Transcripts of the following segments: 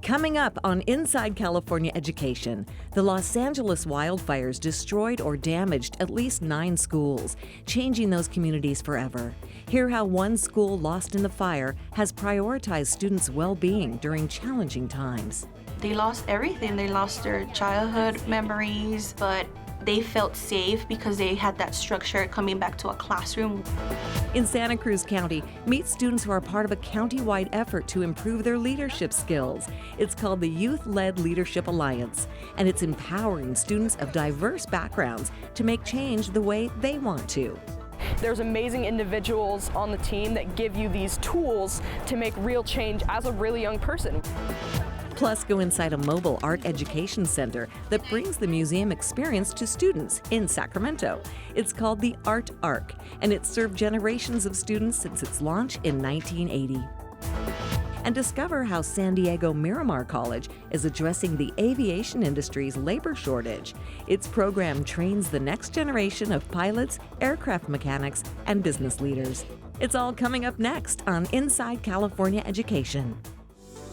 Coming up on Inside California Education, the Los Angeles wildfires destroyed or damaged at least 9 schools, changing those communities forever. Hear how one school lost in the fire has prioritized students' well-being during challenging times. They lost everything. They lost their childhood memories, but they felt safe because they had that structure coming back to a classroom. In Santa Cruz County, meet students who are part of a county-wide effort to improve their leadership skills. It's called the Youth-Led Leadership Alliance, and it's empowering students of diverse backgrounds to make change the way they want to. There's amazing individuals on the team that give you these tools to make real change as a really young person. Plus, go inside a mobile art education center that brings the museum experience to students in Sacramento. It's called the Art Ark, and it's served generations of students since its launch in 1980. And discover how San Diego Miramar College is addressing the aviation industry's labor shortage. Its program trains the next generation of pilots, aircraft mechanics, and business leaders. It's all coming up next on Inside California Education.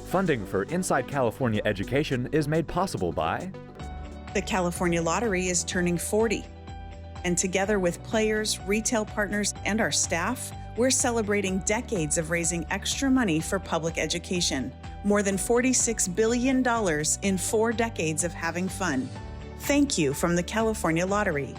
Funding for Inside California Education is made possible by the California Lottery is turning 40. And together with players, retail partners, and our staff, we're celebrating decades of raising extra money for public education. More than $46 billion in 4 decades of having fun. Thank you from the California Lottery.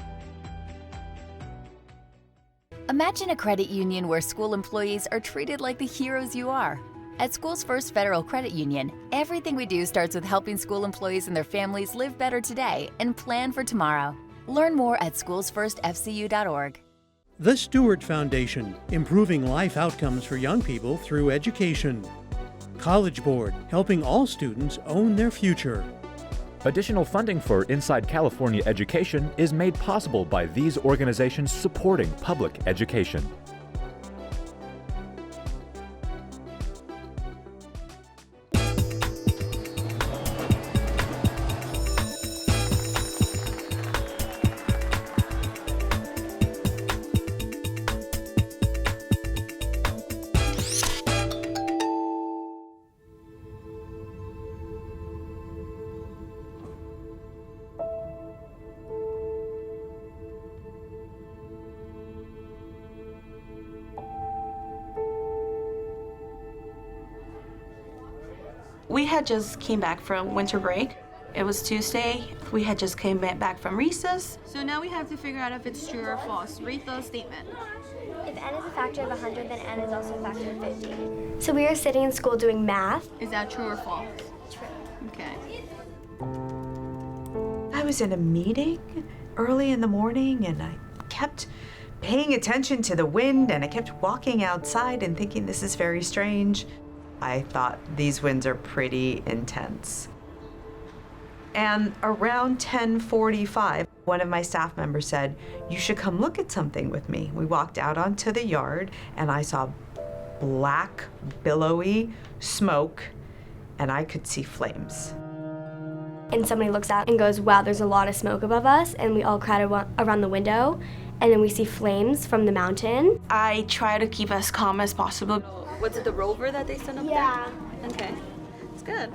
Imagine a credit union where school employees are treated like the heroes you are. At Schools First Federal Credit Union, everything we do starts with helping school employees and their families live better today and plan for tomorrow. Learn more at schoolsfirstfcu.org. The Stewart Foundation, improving life outcomes for young people through education. College Board, helping all students own their future. Additional funding for Inside California Education is made possible by these organizations supporting public education. We had just came back from winter break. It was Tuesday. We had just came back from recess. So now we have to figure out if it's true or false. Read the statement. If n is a factor of 100, then n is also a factor of 50. So we are sitting in school doing math. Is that true or false? True. Okay. I was in a meeting early in the morning and I kept paying attention to the wind and I kept walking outside and thinking this is very strange. I thought these winds are pretty intense. And around 10:45, one of my staff members said, "You should come look at something with me." We walked out onto the yard and I saw black, billowy smoke and I could see flames. And somebody looks out and goes, "Wow, there's a lot of smoke above us," and we all crowd around the window and then we see flames from the mountain. I try to keep as calm as possible. Was it the rover that they sent up Yeah. there? Okay. It's good.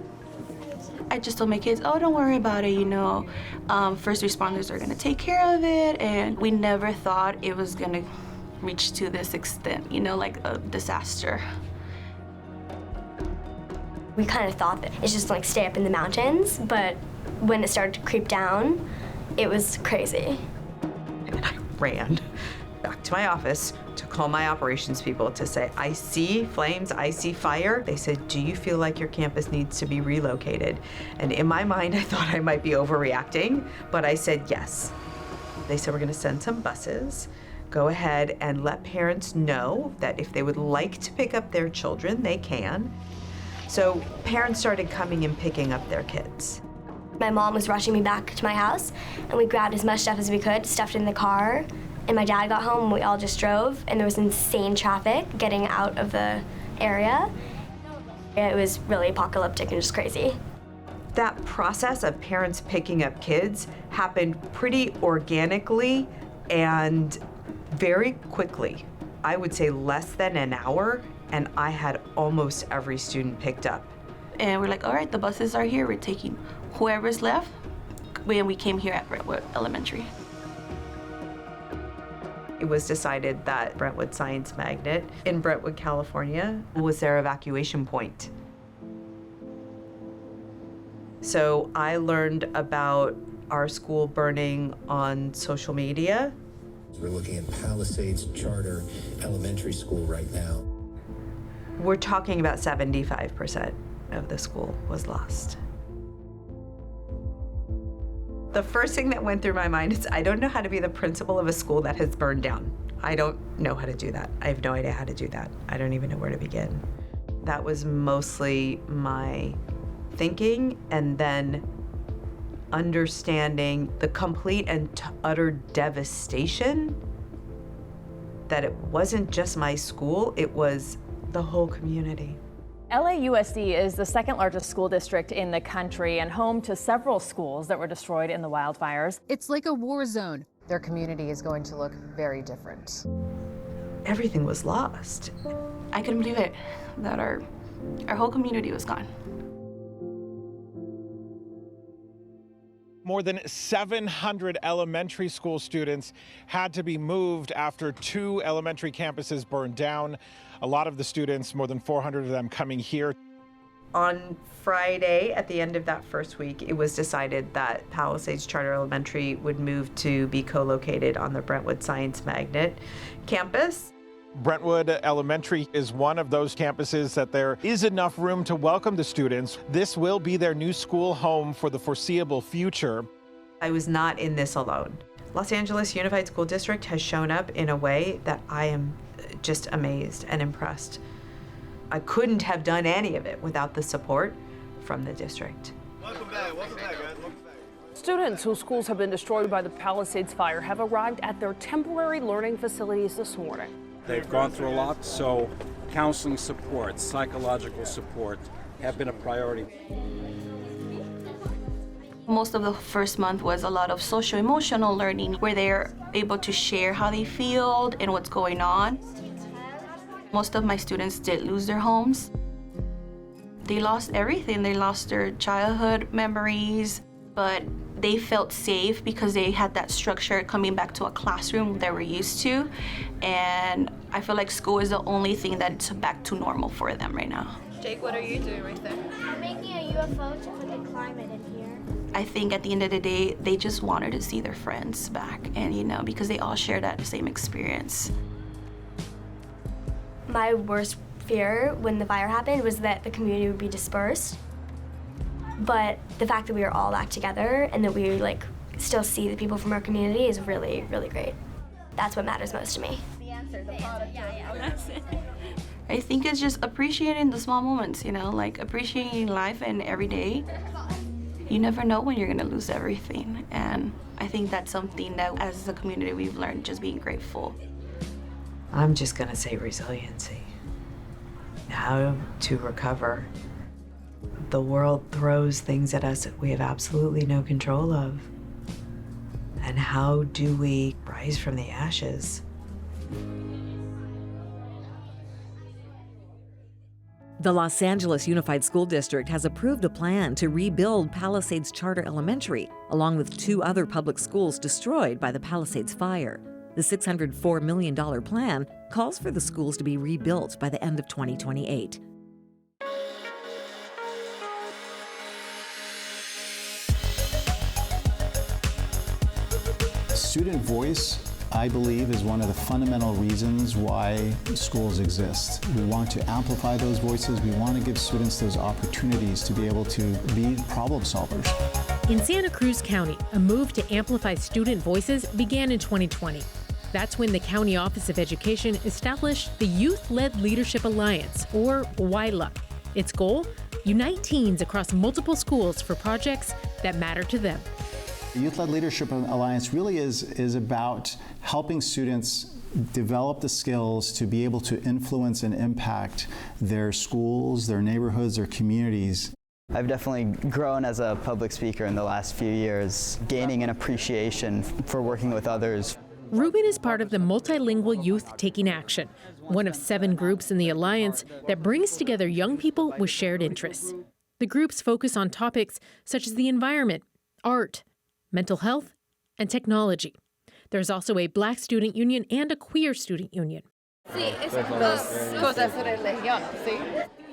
I just told my kids, oh, don't worry about it, first responders are gonna take care of it, and we never thought it was gonna reach to this extent, like a disaster. We kind of thought that it's just like stay up in the mountains, but when it started to creep down, it was crazy. And I ran back to my office to call my operations people to say, I see flames, I see fire. They said, do you feel like your campus needs to be relocated? And in my mind, I thought I might be overreacting, but I said yes. They said, we're gonna send some buses. Go ahead and let parents know that if they would like to pick up their children, they can. So parents started coming and picking up their kids. My mom was rushing me back to my house, and we grabbed as much stuff as we could, stuffed it in the car, and my dad got home, and we all just drove, and there was insane traffic getting out of the area. It was really apocalyptic and just crazy. That process of parents picking up kids happened pretty organically and very quickly. I would say less than an hour, and I had almost every student picked up. And we're like, all right, the buses are here. We're taking whoever's left. When we came here at Brentwood Elementary. It was decided that Brentwood Science Magnet in Brentwood, California, was their evacuation point. So I learned about our school burning on social media. We're looking at Palisades Charter Elementary School right now. We're talking about 75% of the school was lost. The first thing that went through my mind is I don't know how to be the principal of a school that has burned down. I don't know how to do that. I have no idea how to do that. I don't even know where to begin. That was mostly my thinking, and then understanding the complete and utter devastation that it wasn't just my school, it was the whole community. LAUSD is the second largest school district in the country and home to several schools that were destroyed in the wildfires. It's like a war zone. Their community is going to look very different. Everything was lost. I couldn't believe it, that our whole community was gone. More than 700 elementary school students had to be moved after 2 elementary campuses burned down. A lot of the students, more than 400 of them, coming here. On Friday, at the end of that first week, it was decided that Palisades Charter Elementary would move to be co-located on the Brentwood Science Magnet campus. Brentwood Elementary is one of those campuses that there is enough room to welcome the students. This will be their new school home for the foreseeable future. I was not in this alone. Los Angeles Unified School District has shown up in a way that I am just amazed and impressed. I couldn't have done any of it without the support from the district. Welcome back, guys. Welcome back. Students whose schools have been destroyed by the Palisades Fire have arrived at their temporary learning facilities this morning. They've gone through a lot, so counseling support, psychological support have been a priority. Most of the first month was a lot of social-emotional learning where they're able to share how they feel and what's going on. Most of my students did lose their homes. They lost everything. They lost their childhood memories, but they felt safe because they had that structure coming back to a classroom they were used to. And I feel like school is the only thing that's back to normal for them right now. Jake, what are you doing right there? I'm making a UFO to put the climate in here. I think at the end of the day, they just wanted to see their friends back, and because they all share that same experience. My worst fear when the fire happened was that the community would be dispersed. But the fact that we are all back together and that we still see the people from our community is really, really great. That's what matters most to me. The answer, the product. Yeah. I think it's just appreciating the small moments, appreciating life and every day. You never know when you're gonna lose everything. And I think that's something that as a community we've learned, just being grateful. I'm just gonna say resiliency. How to recover. The world throws things at us that we have absolutely no control of. And how do we rise from the ashes? The Los Angeles Unified School District has approved a plan to rebuild Palisades Charter Elementary, along with 2 other public schools destroyed by the Palisades Fire. The $604 million plan calls for the schools to be rebuilt by the end of 2028. Student voice, I believe, is one of the fundamental reasons why schools exist. We want to amplify those voices. We want to give students those opportunities to be able to be problem solvers. In Santa Cruz County, a move to amplify student voices began in 2020. That's when the County Office of Education established the Youth-Led Leadership Alliance, or YLUC. Its goal? Unite teens across multiple schools for projects that matter to them. The Youth-Led Leadership Alliance really is about helping students develop the skills to be able to influence and impact their schools, their neighborhoods, their communities. I've definitely grown as a public speaker in the last few years, gaining an appreciation for working with others. Ruben is part of the Multilingual Youth Taking Action, one of 7 groups in the Alliance that brings together young people with shared interests. The groups focus on topics such as the environment, art, mental health, and technology. There's also a Black student union and a queer student union.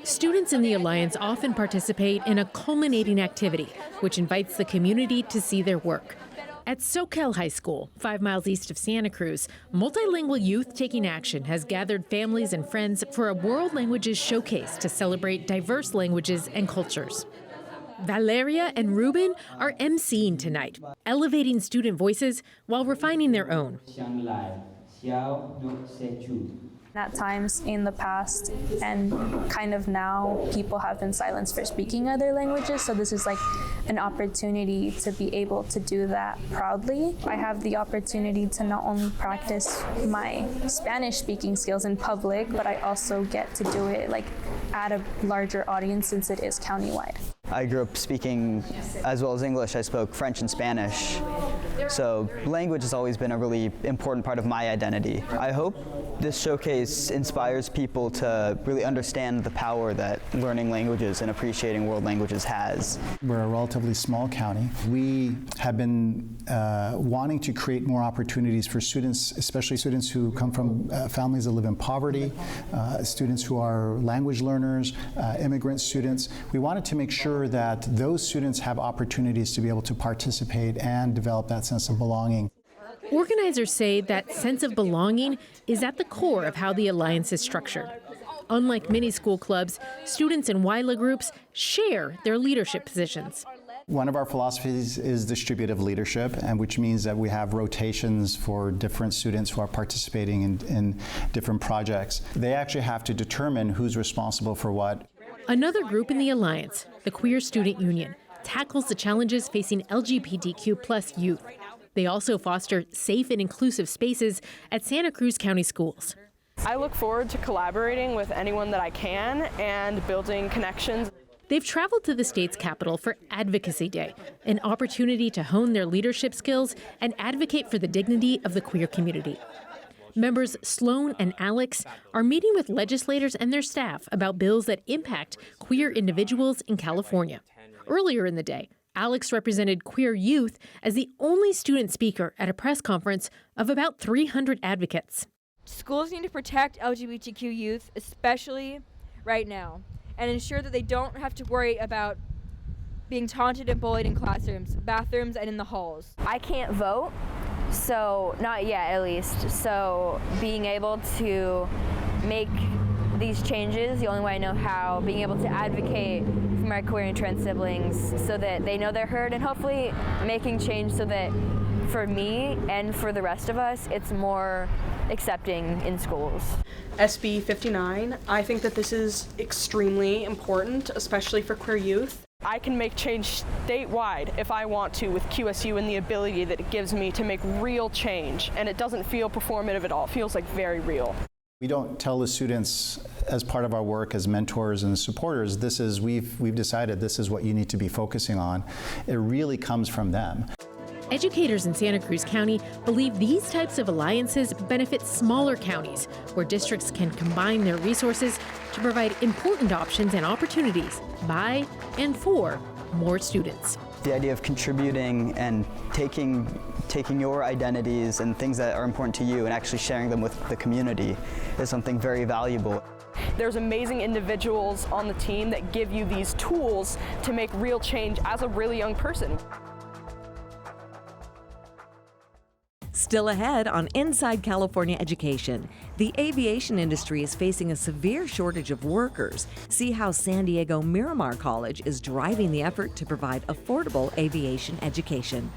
Students in the Alliance often participate in a culminating activity, which invites the community to see their work. At Soquel High School, 5 miles east of Santa Cruz, multilingual youth taking action has gathered families and friends for a World Languages Showcase to celebrate diverse languages and cultures. Valeria and Ruben are emceeing tonight, elevating student voices while refining their own. At times in the past and kind of now, people have been silenced for speaking other languages, so this is like an opportunity to be able to do that proudly. I have the opportunity to not only practice my Spanish speaking skills in public, but I also get to do it like at a larger audience since it is countywide. I grew up speaking, as well as English, I spoke French and Spanish. So language has always been a really important part of my identity. I hope this showcase inspires people to really understand the power that learning languages and appreciating world languages has. We're a relatively small county. We have been wanting to create more opportunities for students, especially students who come from families that live in poverty, students who are language learners, immigrant students. We wanted to make sure that those students have opportunities to be able to participate and develop that sense of belonging. Organizers say that sense of belonging is at the core of how the Alliance is structured. Unlike many school clubs, students in WILA groups share their leadership positions. One of our philosophies is distributive leadership, and which means that we have rotations for different students who are participating in different projects. They actually have to determine who's responsible for what. Another group in the Alliance, the Queer Student Union, tackles the challenges facing LGBTQ+ youth. They also foster safe and inclusive spaces at Santa Cruz County schools. I look forward to collaborating with anyone that I can and building connections. They've traveled to the state's capital for Advocacy Day, an opportunity to hone their leadership skills and advocate for the dignity of the queer community. Members Sloan and Alex are meeting with legislators and their staff about bills that impact queer individuals in California. Earlier in the day, Alex represented queer youth as the only student speaker at a press conference of about 300 advocates. Schools need to protect LGBTQ youth, especially right now, and ensure that they don't have to worry about being taunted and bullied in classrooms, bathrooms, and in the halls. I can't vote, so not yet at least. So being able to make these changes, the only way I know how, being able to advocate for my queer and trans siblings so that they know they're heard, and hopefully making change so that for me and for the rest of us, it's more accepting in schools. SB 59, I think that this is extremely important, especially for queer youth. I can make change statewide if I want to with QSU and the ability that it gives me to make real change. And it doesn't feel performative at all. It feels like very real. We don't tell the students as part of our work as mentors and supporters, we've decided this is what you need to be focusing on. It really comes from them. Educators in Santa Cruz County believe these types of alliances benefit smaller counties, where districts can combine their resources to provide important options and opportunities by and for more students. The idea of contributing and taking your identities and things that are important to you and actually sharing them with the community is something very valuable. There's amazing individuals on the team that give you these tools to make real change as a really young person. Still ahead on Inside California Education, the aviation industry is facing a severe shortage of workers. See how San Diego Miramar College is driving the effort to provide affordable aviation education.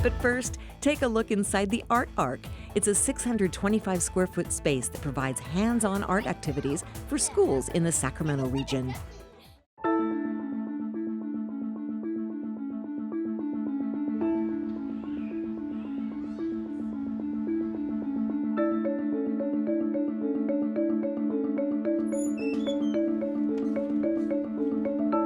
But first, take a look inside the Art Ark. It's a 625 square foot space that provides hands-on art activities for schools in the Sacramento region.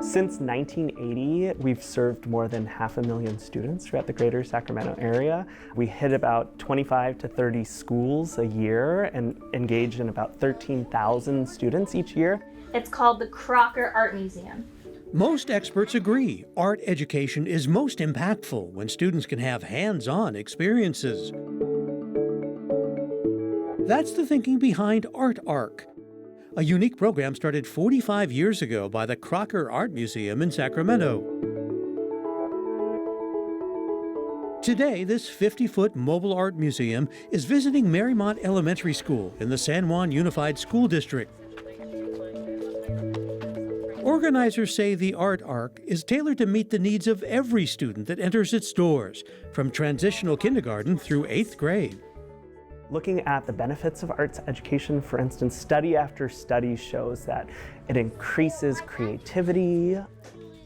Since 1980, we've served more than 500,000 students throughout the greater Sacramento area. We hit about 25 to 30 schools a year and engage in about 13,000 students each year. It's called the Crocker Art Museum. Most experts agree art education is most impactful when students can have hands-on experiences. That's the thinking behind Art Ark, a unique program started 45 years ago by the Crocker Art Museum in Sacramento. Today, this 50-foot mobile art museum is visiting Marymount Elementary School in the San Juan Unified School District. Organizers say the Art Ark is tailored to meet the needs of every student that enters its doors, from transitional kindergarten through 8th grade. Looking at the benefits of arts education, for instance, study after study shows that it increases creativity.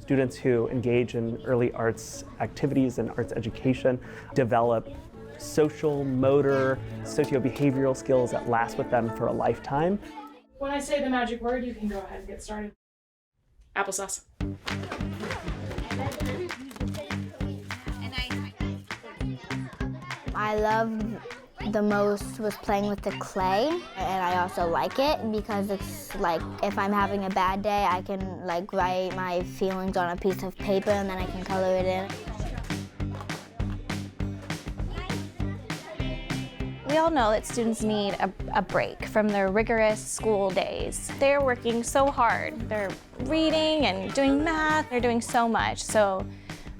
Students who engage in early arts activities and arts education develop social, motor, socio-behavioral skills that last with them for a lifetime. When I say the magic word, you can go ahead and get started. Applesauce. I love the most was playing with the clay, and I also like it because it's like if I'm having a bad day, I can like write my feelings on a piece of paper and then I can color it in. We all know that students need a break from their rigorous school days. They're working so hard. They're reading and doing math. They're doing so much. So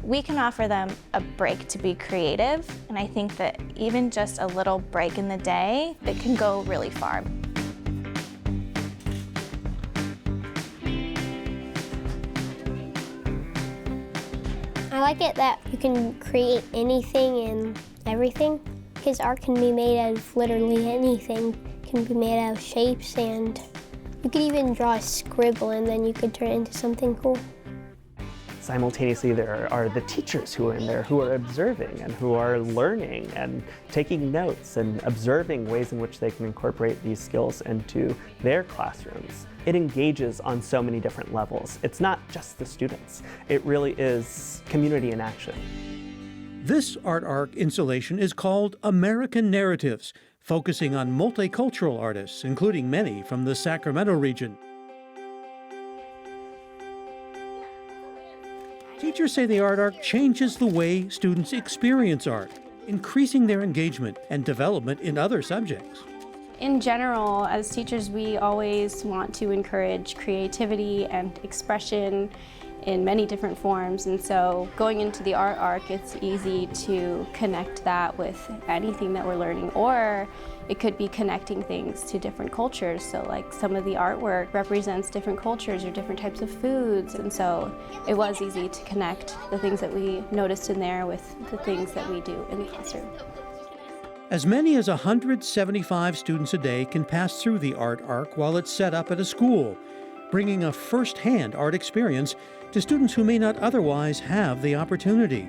we can offer them a break to be creative. And I think that even just a little break in the day, it can go really far. I like it that you can create anything and everything. His art can be made out of literally anything. It can be made out of shapes, and you could even draw a scribble and then you could turn it into something cool. Simultaneously, there are the teachers who are in there who are observing and who are learning and taking notes and observing ways in which they can incorporate these skills into their classrooms. It engages on so many different levels. It's not just the students. It really is community in action. This Art Ark installation is called American Narratives, focusing on multicultural artists, including many from the Sacramento region. Teachers say the Art Ark changes the way students experience art, increasing their engagement and development in other subjects. In general, as teachers, we always want to encourage creativity and expression in many different forms, and so going into the Art Ark, it's easy to connect that with anything that we're learning, or it could be connecting things to different cultures. So like some of the artwork represents different cultures or different types of foods, and so it was easy to connect the things that we noticed in there with the things that we do in the classroom. As many as 175 students a day can pass through the Art Ark while it's set up at a school, bringing a first-hand art experience to students who may not otherwise have the opportunity.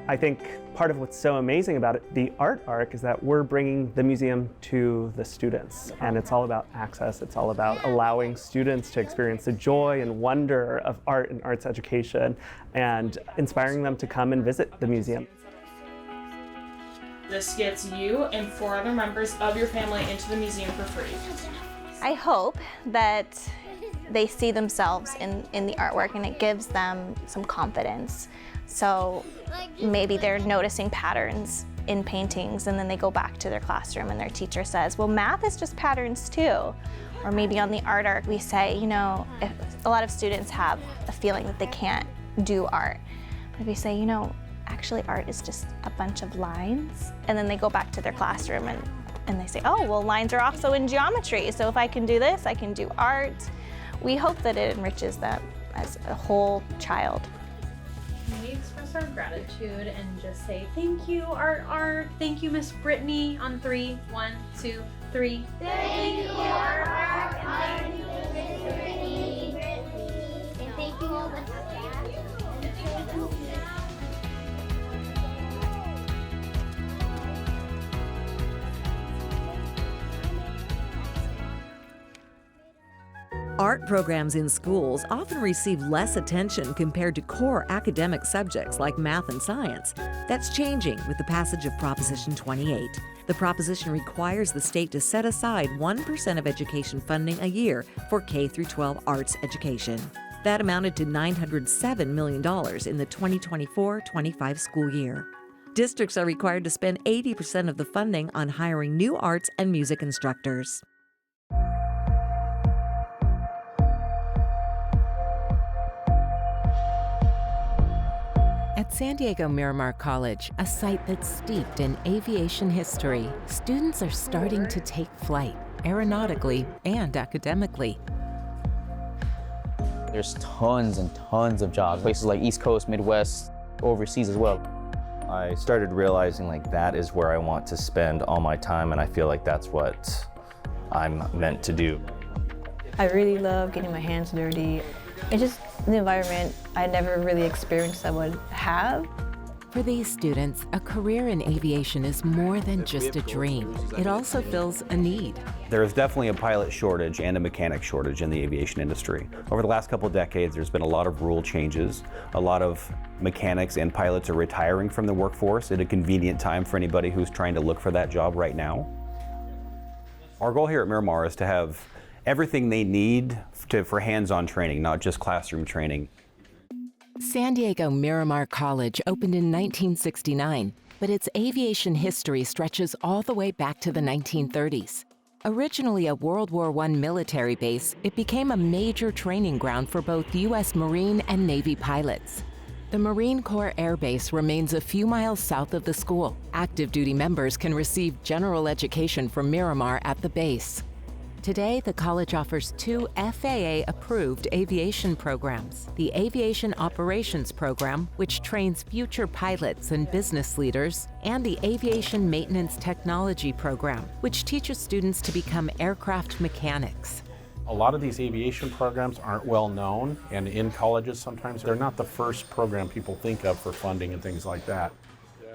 I think part of what's so amazing about it, the Art Ark, is that we're bringing the museum to the students, and it's all about access. It's all about allowing students to experience the joy and wonder of art and arts education and inspiring them to come and visit the museum. This gets you and 4 other members of your family into the museum for free. I hope that they see themselves in the artwork and it gives them some confidence. So maybe they're noticing patterns in paintings and then they go back to their classroom and their teacher says, well, math is just patterns too. Or maybe on the Art Ark we say, you know, if a lot of students have a feeling that they can't do art. But we say, you know, actually art is just a bunch of lines. And then they go back to their classroom and they say, oh, well, lines are also in geometry. So if I can do this, I can do art. We hope that it enriches them as a whole child. Can we express our gratitude and just say, thank you, Art Ark. Thank you, Miss Brittany, on 3. 1, 2, 3. Thank you, Art Ark, and thank you, Miss Brittany. And thank you all the staff. Art programs in schools often receive less attention compared to core academic subjects like math and science. That's changing with the passage of Proposition 28. The proposition requires the state to set aside 1% of education funding a year for K-12 arts education. That amounted to $907 million in the 2024-25 school year. Districts are required to spend 80% of the funding on hiring new arts and music instructors. At San Diego Miramar College, a site that's steeped in aviation history, students are starting to take flight, aeronautically and academically. There's tons and tons of jobs, places like East Coast, Midwest, overseas as well. I started realizing that is where I want to spend all my time, and I feel like that's what I'm meant to do. I really love getting my hands dirty. It's just the environment I never really experienced I would have. For these students, a career in aviation is more than just a dream. It also fills a need. There is definitely a pilot shortage and a mechanic shortage in the aviation industry. Over the last couple of decades, there's been a lot of rule changes. A lot of mechanics and pilots are retiring from the workforce at a convenient time for anybody who's trying to look for that job right now. Our goal here at Miramar is to have everything they need for hands-on training, not just classroom training. San Diego Miramar College opened in 1969, but its aviation history stretches all the way back to the 1930s. Originally a World War I military base, it became a major training ground for both U.S. Marine and Navy pilots. The Marine Corps Air Base remains a few miles south of the school. Active duty members can receive general education from Miramar at the base. Today, the college offers 2 FAA-approved aviation programs. The Aviation Operations Program, which trains future pilots and business leaders, and the Aviation Maintenance Technology Program, which teaches students to become aircraft mechanics. A lot of these aviation programs aren't well known, and in colleges sometimes they're not the first program people think of for funding and things like that.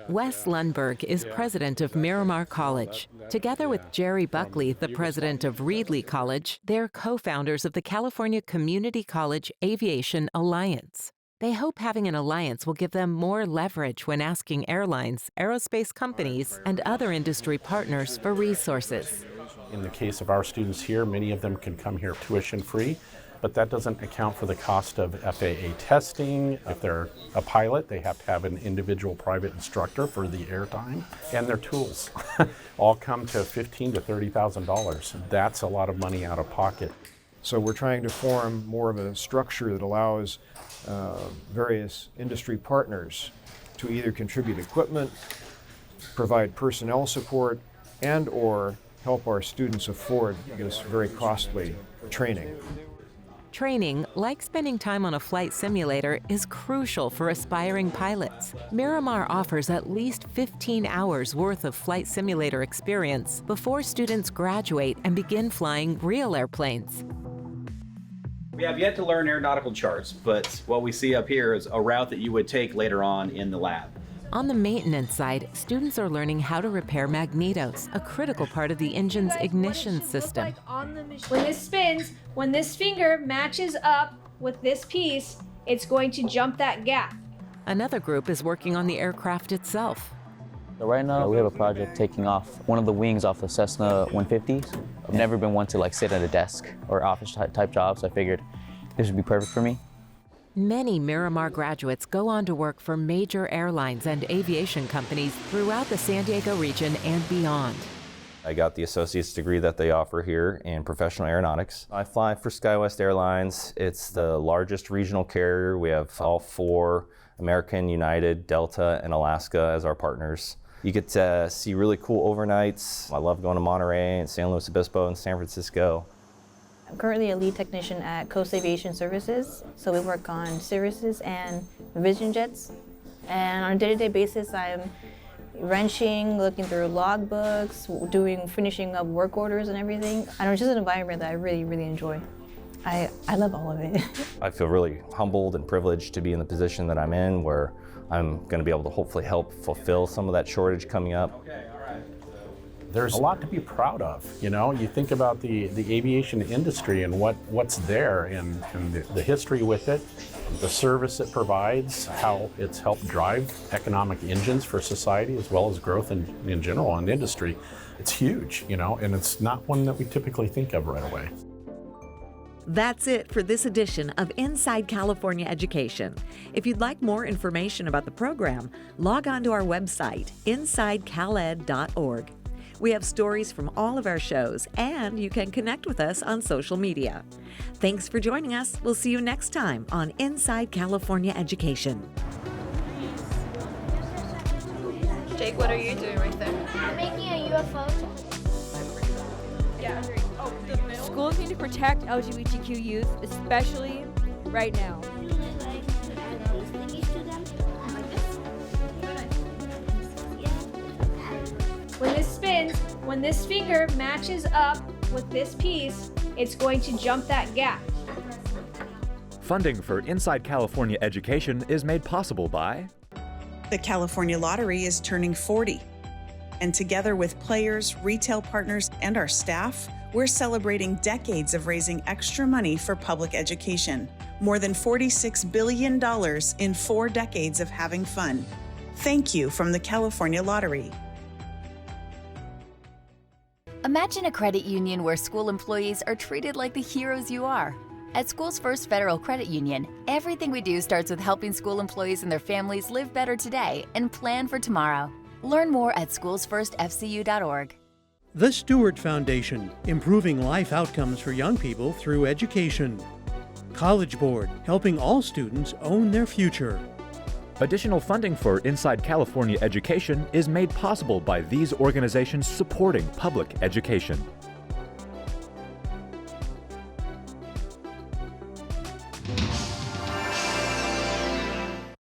Wes Lundberg is president of Miramar College. Together with Jerry Buckley, the president of Reedley College, they're co-founders of the California Community College Aviation Alliance. They hope having an alliance will give them more leverage when asking airlines, aerospace companies, and other industry partners for resources. In the case of our students here, many of them can come here tuition-free, but that doesn't account for the cost of FAA testing. If they're a pilot, they have to have an individual private instructor for the airtime, and their tools all come to $15,000 to $30,000. That's a lot of money out of pocket. So we're trying to form more of a structure that allows various industry partners to either contribute equipment, provide personnel support, and/or help our students afford this very costly training. Training, like spending time on a flight simulator, is crucial for aspiring pilots. Miramar offers at least 15 hours worth of flight simulator experience before students graduate and begin flying real airplanes. We have yet to learn aeronautical charts, but what we see up here is a route that you would take later on in the lab. On the maintenance side, students are learning how to repair magnetos, a critical part of the engine's ignition system. When this spins, when this finger matches up with this piece, it's going to jump that gap. Another group is working on the aircraft itself. So right now, we have a project taking off one of the wings off the Cessna 150s. I've never been one to sit at a desk or office type job, so I figured this would be perfect for me. Many Miramar graduates go on to work for major airlines and aviation companies throughout the San Diego region and beyond. I got the associate's degree that they offer here in professional aeronautics. I fly for SkyWest Airlines. It's the largest regional carrier. We have all 4, American, United, Delta, and Alaska as our partners. You get to see really cool overnights. I love going to Monterey and San Luis Obispo and San Francisco. I'm currently a lead technician at Coast Aviation Services, so we work on Cirruses and Vision jets. And on a day-to-day basis, I'm wrenching, looking through logbooks, finishing up work orders and everything. I know it's just an environment that I really, really enjoy. I love all of it. I feel really humbled and privileged to be in the position that I'm in, where I'm going to be able to hopefully help fulfill some of that shortage coming up. There's a lot to be proud of. You think about the aviation industry and what's there and the history with it, the service it provides, how it's helped drive economic engines for society as well as growth in general in the industry. It's huge, and it's not one that we typically think of right away. That's it for this edition of Inside California Education. If you'd like more information about the program, log on to our website, insidecaled.org. We have stories from all of our shows, and you can connect with us on social media. Thanks for joining us. We'll see you next time on Inside California Education. Jake, what are you doing right there? I'm making a UFO. Yeah, agree. Oh, Schools need to protect LGBTQ youth, especially right now. When this finger matches up with this piece, it's going to jump that gap. Funding for Inside California Education is made possible by the California Lottery is turning 40. And together with players, retail partners, and our staff, we're celebrating decades of raising extra money for public education. More than $46 billion in 4 decades of having fun. Thank you from the California Lottery. Imagine a credit union where school employees are treated like the heroes you are. At School's First Federal Credit Union, everything we do starts with helping school employees and their families live better today and plan for tomorrow. Learn more at schoolsfirstfcu.org. The Stewart Foundation, improving life outcomes for young people through education. College Board, helping all students own their future. Additional funding for Inside California Education is made possible by these organizations supporting public education.